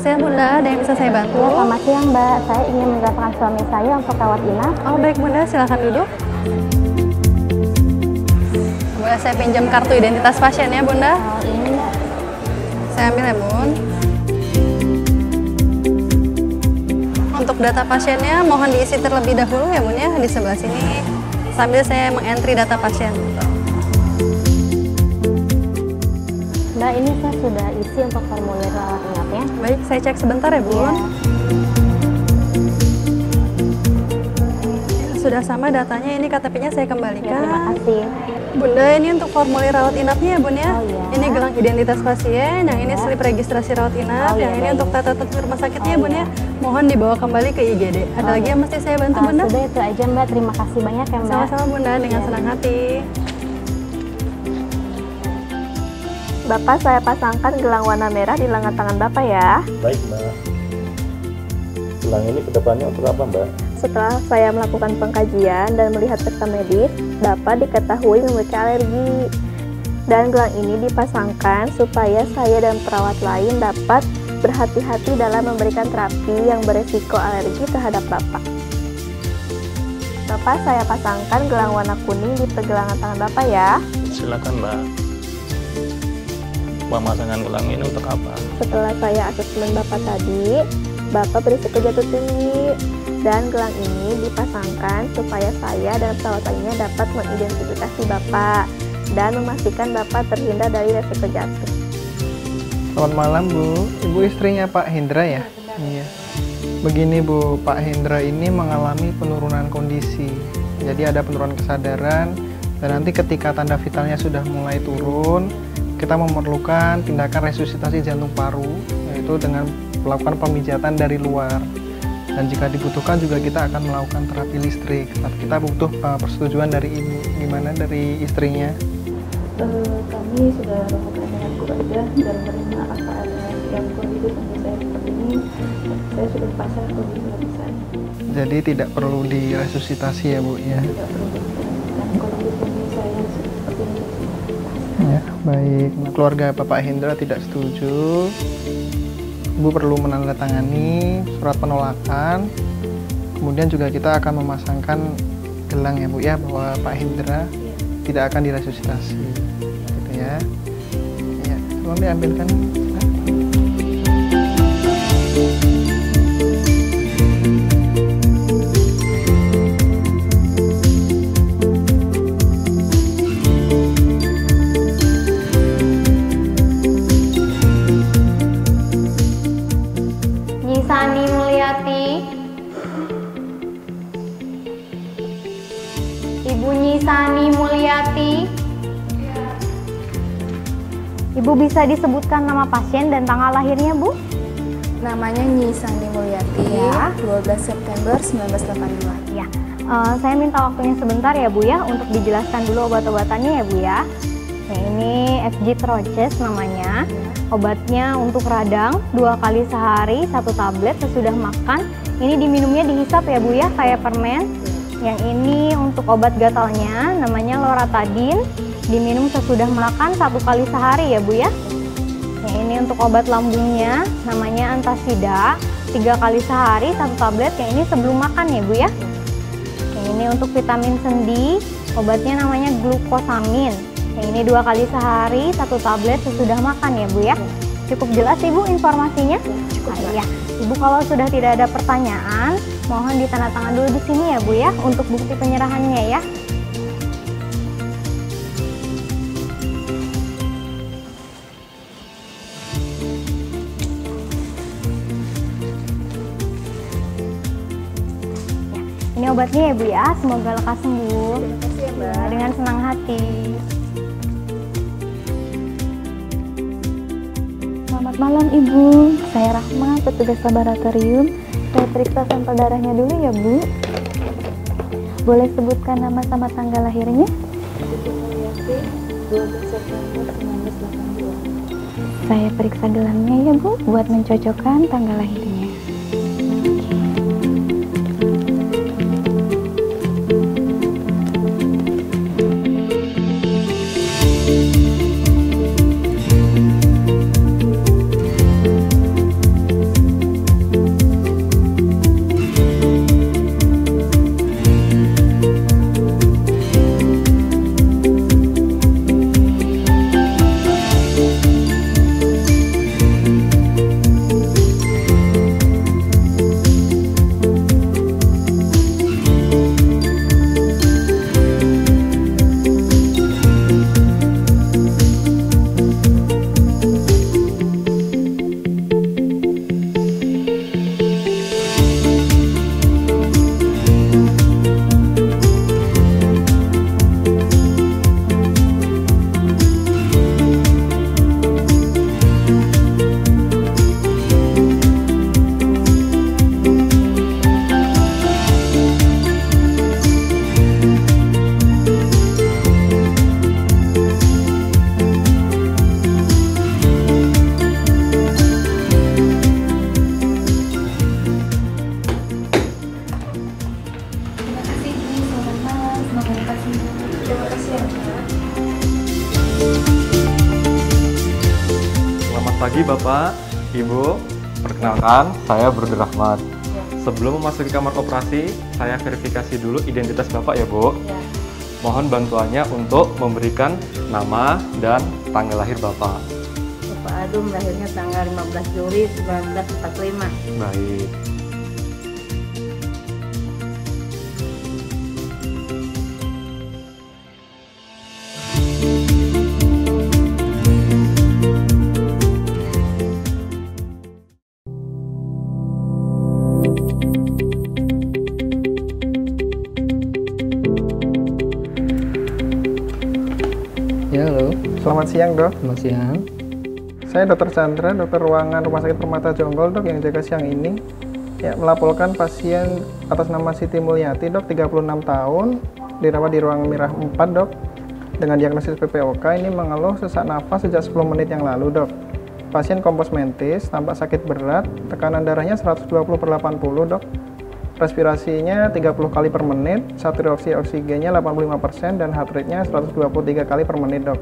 siang Bunda, ada yang bisa saya bantu? Ya, selamat siang Mbak, saya ingin mendaftarkan suami saya untuk rawat inap. Oh baik Bunda, silakan duduk. Boleh saya pinjam kartu identitas pasien ya Bunda? Oh ini Mbak. Saya ambil ya Bun. Untuk data pasiennya mohon diisi terlebih dahulu ya Bun ya, di sebelah sini. Sambil saya mengentri data pasien. Mbak, ini saya sudah isi untuk formulir rawat inapnya. Baik, saya cek sebentar ya Bun. Sudah sama datanya, ini KTP-nya saya kembalikan. Ya, terima kasih. Bunda, ini untuk formulir rawat inapnya ya Bun ya. Oh, iya. Ini gelang identitas pasien, yang ini slip registrasi rawat inap, Oh, iya, yang ini baik. untuk tata tertib rumah sakitnya Oh, Bun iya. ya. Mohon dibawa kembali ke IGD. Ada lagi yang mesti saya bantu Bunda? Sudah itu aja Mbak, terima kasih banyak ya Mbak. Sama-sama Bunda, dengan senang hati. Bapak, saya pasangkan gelang warna merah di lengan tangan Bapak ya. Baik Mbak. Gelang ini kedepannya untuk apa Mbak? Setelah saya melakukan pengkajian dan melihat rekam medis, Bapak diketahui memiliki alergi. Dan gelang ini dipasangkan supaya saya dan perawat lain dapat berhati-hati dalam memberikan terapi yang beresiko alergi terhadap Bapak. Bapak, saya pasangkan gelang warna kuning di pergelangan tangan Bapak ya. Silakan Mbak. Pemasangan gelang ini untuk apa? Setelah saya asesmen Bapak tadi, Bapak berisiko jatuh tinggi. Dan gelang ini dipasangkan supaya saya dan perawat lainnya dapat mengidentifikasi Bapak dan memastikan Bapak terhindar dari resiko jatuh. Selamat malam Bu, Ibu istrinya Pak Hendra ya? Iya. Begini Bu, Pak Hendra ini mengalami penurunan kondisi. Jadi ada penurunan kesadaran dan nanti ketika tanda vitalnya sudah mulai turun, kita memerlukan tindakan resusitasi jantung paru, yaitu dengan melakukan pemijatan dari luar. Dan jika dibutuhkan juga kita akan melakukan terapi listrik. Tapi kita butuh persetujuan dari ibu, gimana dari istrinya? Kami sudah melakukan dengan keluarga dan menerima apa yang kondisi sampai saya seperti ini. Saya sudah pasrah kondisi lagi saya. Jadi tidak perlu diresusitasi ya Bu ya? Tidak perlu dan kondisi saya seperti ini. Ya, baik. Nah, keluarga Bapak Hendra tidak setuju. Ibu perlu menandatangani surat penolakan. Kemudian juga kita akan memasangkan gelang ya Bu ya, bahwa Pak Hendra tidak akan diresusitasi. Gitu ya. Ya, tolong diambilkan. Nyisani Mulyati, Ibu Nyisani Mulyati. Ibu bisa disebutkan nama pasien dan tanggal lahirnya Bu? Namanya Nyisani Mulyati, Ya. 12 September 1982. Ya, saya minta waktunya sebentar ya Bu ya untuk dijelaskan dulu obat-obatannya ya Bu ya. Yang ini FG Troches namanya. Obatnya untuk radang 2 kali sehari 1 tablet sesudah makan. Ini diminumnya dihisap ya Bu ya, kayak permen. Yang ini untuk obat gatalnya namanya Loratadine. Diminum sesudah makan 1 kali sehari ya Bu ya. Yang ini untuk obat lambungnya namanya Antasida 3 kali sehari 1 tablet. Yang ini sebelum makan ya Bu ya. Yang ini untuk vitamin sendi, obatnya namanya glukosamin. Yang ini 2 kali sehari 1 tablet sesudah makan ya Bu ya. Cukup jelas Ibu informasinya? Cukup Ya. Ibu kalau sudah tidak ada pertanyaan, mohon ditandatangan dulu di sini ya Bu ya untuk bukti penyerahannya ya. Ini obatnya ya Bu ya, semoga lekas sembuh. Terima kasih ya Mbak. Dengan senang hati. Selamat malam Ibu, saya Rahma, petugas laboratorium. Saya periksa sampel darahnya dulu ya Bu. Boleh sebutkan nama sama tanggal lahirnya? 12 September 1982. Saya periksa gelangnya ya Bu, buat mencocokkan tanggal lahirnya. pagi Bapak, Ibu. Perkenalkan, saya Brudi Rahmat. Sebelum memasuki kamar operasi, saya verifikasi dulu identitas Bapak ya Bu. Mohon bantuannya untuk memberikan nama dan tanggal lahir Bapak. Bapak Adum lahirnya tanggal 15 Juli 1945. Baik. Ya, halo. Selamat siang, Dok. Selamat siang. Saya Dr. Chandra, dokter ruangan Rumah Sakit Permata Jonggol, Dok, yang jaga siang ini. Ya, melaporkan pasien atas nama Siti Mulyati, Dok, 36 tahun, dirawat di ruang Mirah 4, Dok. Dengan diagnosis PPOK, ini mengeluh sesak nafas sejak 10 menit yang lalu, Dok. Pasien kompos mentis, tampak sakit berat, tekanan darahnya 120/80, Dok. Respirasinya 30 kali per menit, saturasi oksigennya 85% dan heart rate-nya 123 kali per menit, Dok.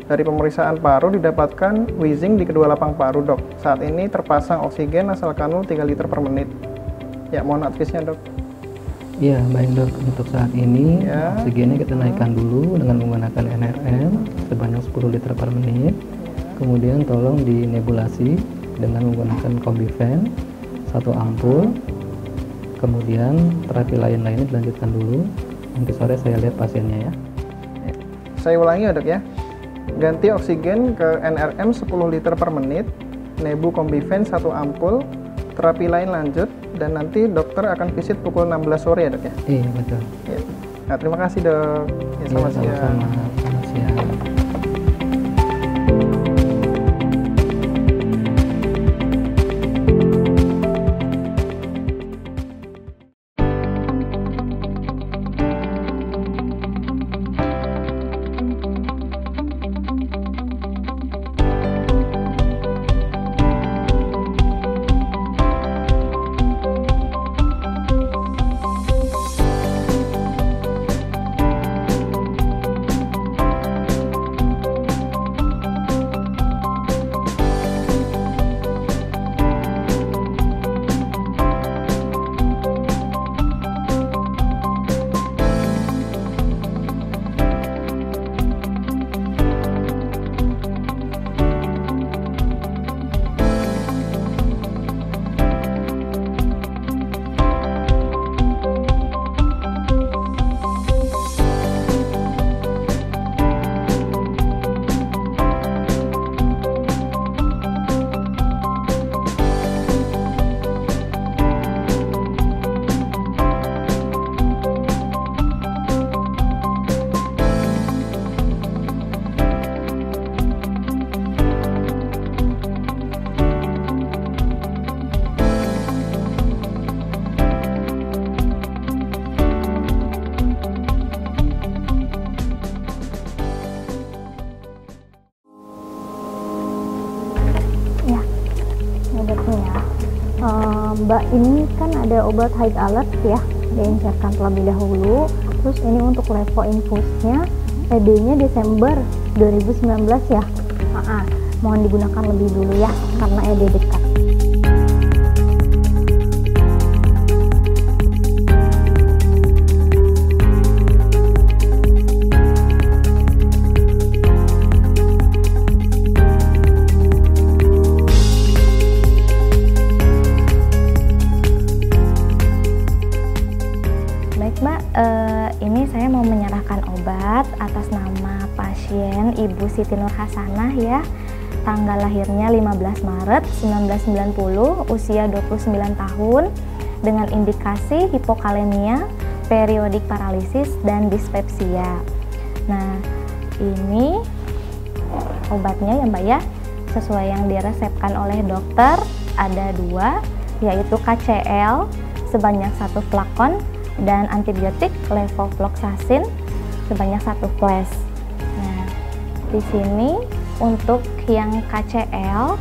Dari pemeriksaan paru didapatkan wheezing di kedua lapang paru, Dok. Saat ini terpasang oksigen nasal kanul 3 liter per menit. Ya, mohon advisnya, Dok. Iya, baik Dok. Untuk saat ini oksigennya kita naikkan dulu dengan menggunakan NRM sebanyak 10 liter per menit. Kemudian tolong dinebulasi dengan menggunakan Combifen 1 ampul. Kemudian terapi lain-lainnya dilanjutkan dulu. Nanti sore saya lihat pasiennya ya. Saya ulangi ya, Dok ya. Ganti oksigen ke NRM 10 liter per menit, nebu Combifen 1 ampul, terapi lain lanjut, dan nanti dokter akan visit pukul 16 sore ya, Dok ya? Iya, betul. Ya. Nah, terima kasih, Dok. Ya, selamat siang. Sama-sama. Selamat siang. Mbak, ini kan ada obat high alert ya, diincerkan terlebih dahulu. Terus ini untuk levo infusnya, ED-nya Desember 2019 ya. Mohon digunakan lebih dulu ya, karena ED dekat. Ini saya mau menyerahkan obat atas nama pasien Ibu Siti Nur Hasanah ya. Tanggal lahirnya 15 Maret 1990, usia 29 tahun, dengan indikasi hipokalemia, periodik paralisis, dan dispepsia. Nah, ini obatnya ya Mbak ya, sesuai yang diresepkan oleh dokter, ada 2, yaitu KCL sebanyak 1 flakon, dan antibiotik levofloxacin sebanyak 1 flash. Nah, di sini untuk yang KCL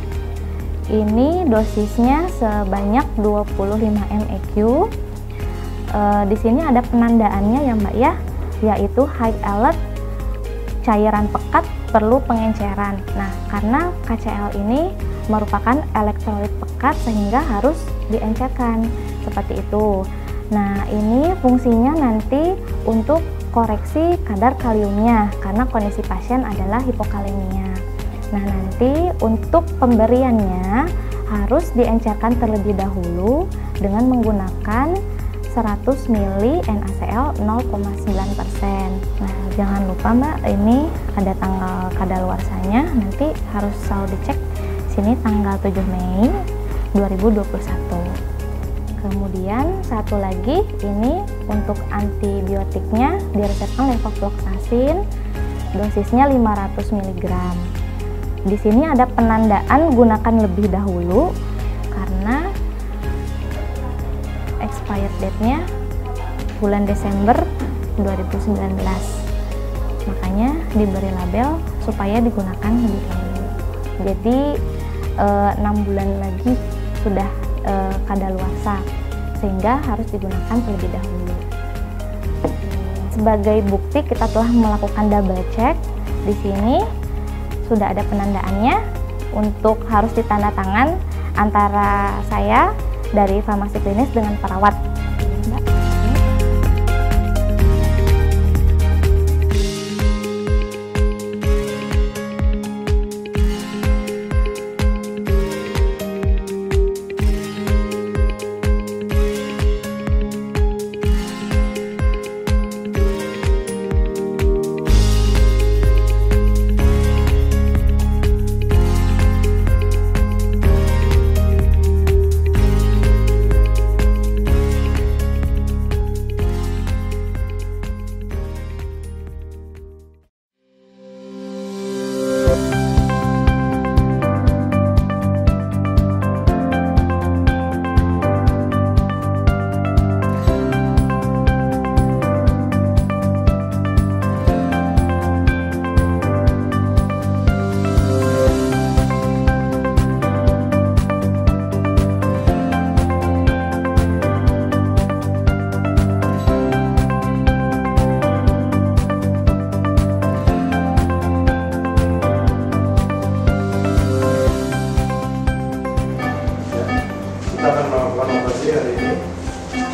ini dosisnya sebanyak 25 mEq. Di sini ada penandaannya ya Mbak ya, yaitu high alert, cairan pekat, perlu pengenceran. Nah, karena KCL ini merupakan elektrolit pekat sehingga harus diencerkan seperti itu. Nah, ini fungsinya nanti untuk koreksi kadar kaliumnya karena kondisi pasien adalah hipokalemia. Nah, nanti untuk pemberiannya harus diencerkan terlebih dahulu dengan menggunakan 100 ml NaCl 0,9%. Nah, jangan lupa Mbak, ini ada tanggal kadaluarsanya, nanti harus selalu dicek sini tanggal 7 Mei 2021. Kemudian satu lagi, ini untuk antibiotiknya diresepkan levofloxacin, dosisnya 500 mg. Di sini ada penandaan gunakan lebih dahulu karena expired date-nya bulan Desember 2019. Makanya diberi label supaya digunakan lebih dahulu. Jadi 6 bulan lagi sudah kadaluarsa sehingga harus digunakan terlebih dahulu. Sebagai bukti kita telah melakukan double check. Di sini sudah ada penandaannya untuk harus ditanda tangan antara saya dari farmasi klinis dengan perawat.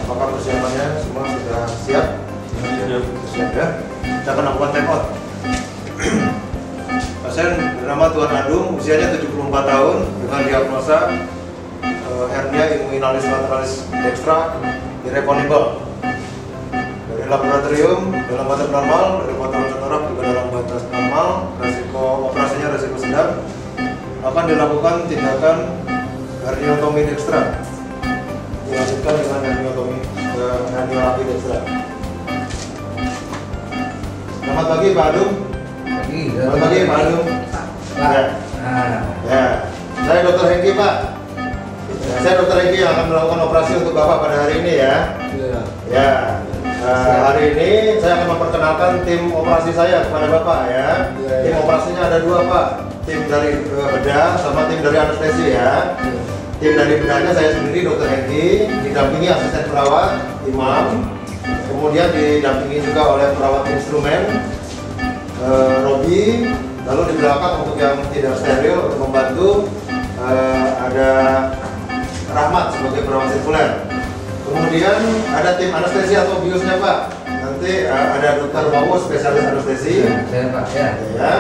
Apakah persiapannya semua sudah siap? Siap ya. Kita akan lakukan time out. Pasien bernama Tuan Adung, usianya 74 tahun dengan diagnosa hernia inguinalis lateralis dextra irreponibel. Dari laboratorium dalam batas normal, dari fotografi torak juga dalam batas normal, resiko operasinya resiko sedang. Akan dilakukan tindakan herniotomi dextra. Dilanjutkan dengan herniolapi dextra. Selamat pagi Pak Adung. Selamat pagi Pak Adung. Ya, saya Dr. Hengki Pak. Saya Dr. Hengki yang akan melakukan operasi untuk Bapak pada hari ini ya. Ya. Hari ini saya akan memperkenalkan tim operasi saya kepada Bapak ya. Tim operasinya ada dua Pak. Tim dari bedah sama tim dari anestesi ya. Tim dari bedahnya saya sendiri Dr. Hengki, didampingi asisten perawat Imam, kemudian didampingi juga oleh perawat instrumen Robi, lalu di belakang untuk yang tidak steril untuk membantu ada Rahmat sebagai perawat sirkuler. Kemudian ada tim anestesi atau biusnya Pak. Nanti ada Dr. Wawo spesialis anestesi, Saya Pak ya. ya,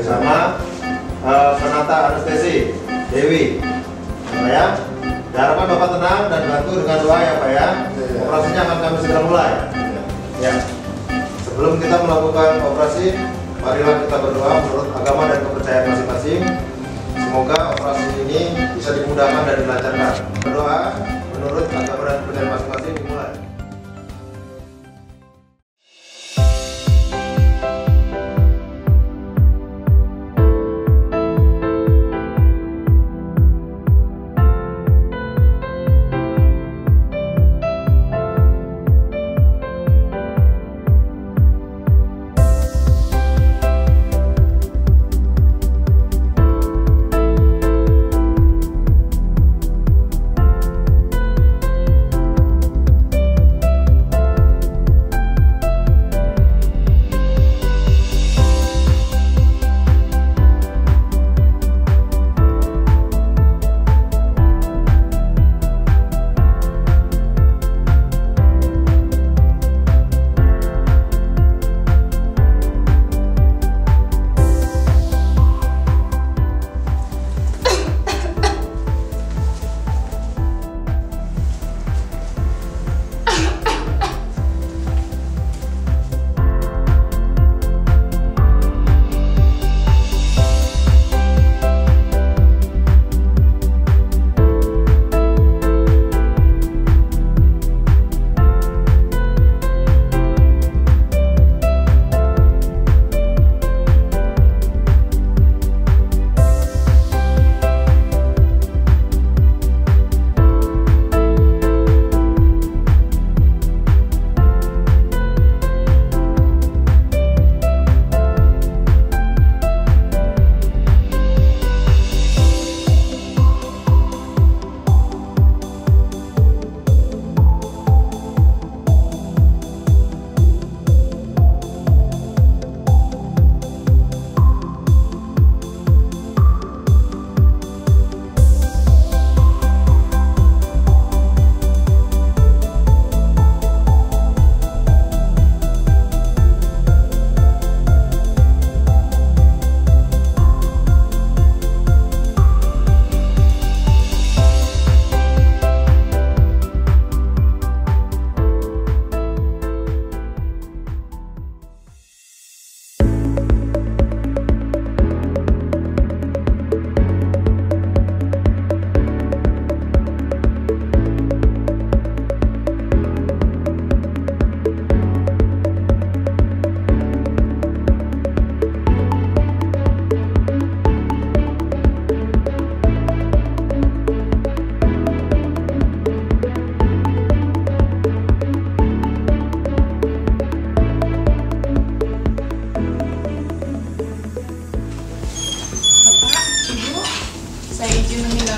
sama penata anestesi Dewi. Pak ya, diharapkan Bapak tenang dan bantu dengan doa ya Pak ya. Operasinya akan kami segera mulai. Ya. Sebelum kita melakukan operasi, marilah kita berdoa menurut agama dan kepercayaan masing-masing. Semoga operasi ini bisa dimudahkan dan dilancarkan. Berdoa menurut agama dan kepercayaan masing-masing dimulai.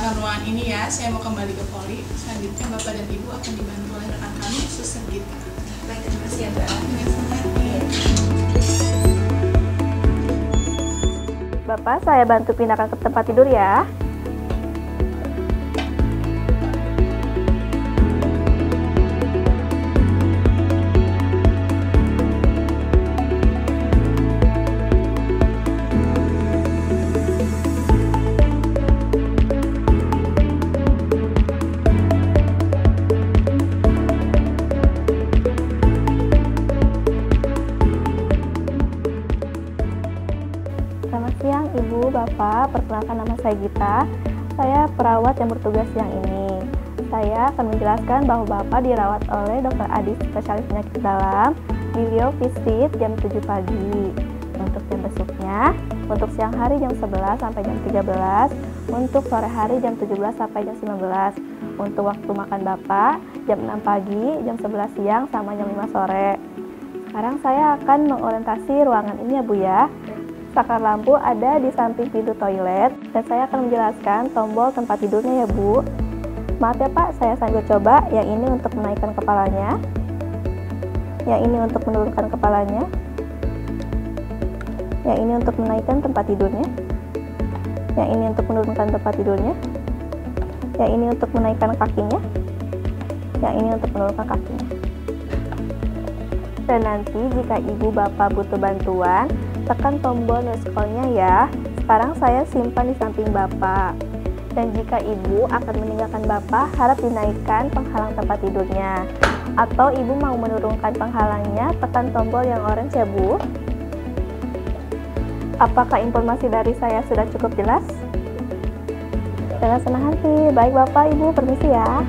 meninggalkan ruangan ini ya. Saya mau kembali ke poli. Selanjutnya Bapak dan Ibu akan dibantu oleh rekan kami, Suster Gita. Baik, terima kasih ya Mbak. Bapak, saya bantu pindahkan ke tempat tidur ya. Selamat siang Ibu, Bapak, perkenalkan nama saya Gita. Saya perawat yang bertugas siang ini. Saya akan menjelaskan bahwa Bapak dirawat oleh Dr. Adi, spesialis penyakit dalam. Beliau visit jam 7 pagi. Untuk jam besuknya, untuk siang hari jam 11 sampai jam 13, untuk sore hari jam 17 sampai jam 19. Untuk waktu makan Bapak, jam 6 pagi, jam 11 siang, sama jam 5 sore. Sekarang saya akan mengorientasi ruangan ini ya Bu ya. Saklar lampu ada di samping pintu toilet dan saya akan menjelaskan tombol tempat tidurnya ya Bu. Maaf ya Pak, saya sambil coba. Yang ini untuk menaikkan kepalanya, yang ini untuk menurunkan kepalanya, yang ini untuk menaikkan tempat tidurnya, yang ini untuk menurunkan tempat tidurnya, yang ini untuk menaikkan kakinya, yang ini untuk menurunkan kakinya. Dan nanti jika Ibu Bapak butuh bantuan, tekan tombol noise call-nya ya. Sekarang saya simpan di samping Bapak. Dan jika Ibu akan meninggalkan Bapak, harap dinaikkan penghalang tempat tidurnya. Atau Ibu mau menurunkan penghalangnya, tekan tombol yang orange ya Bu. Apakah informasi dari saya sudah cukup jelas? Dengan senang hati. Baik Bapak Ibu, permisi ya.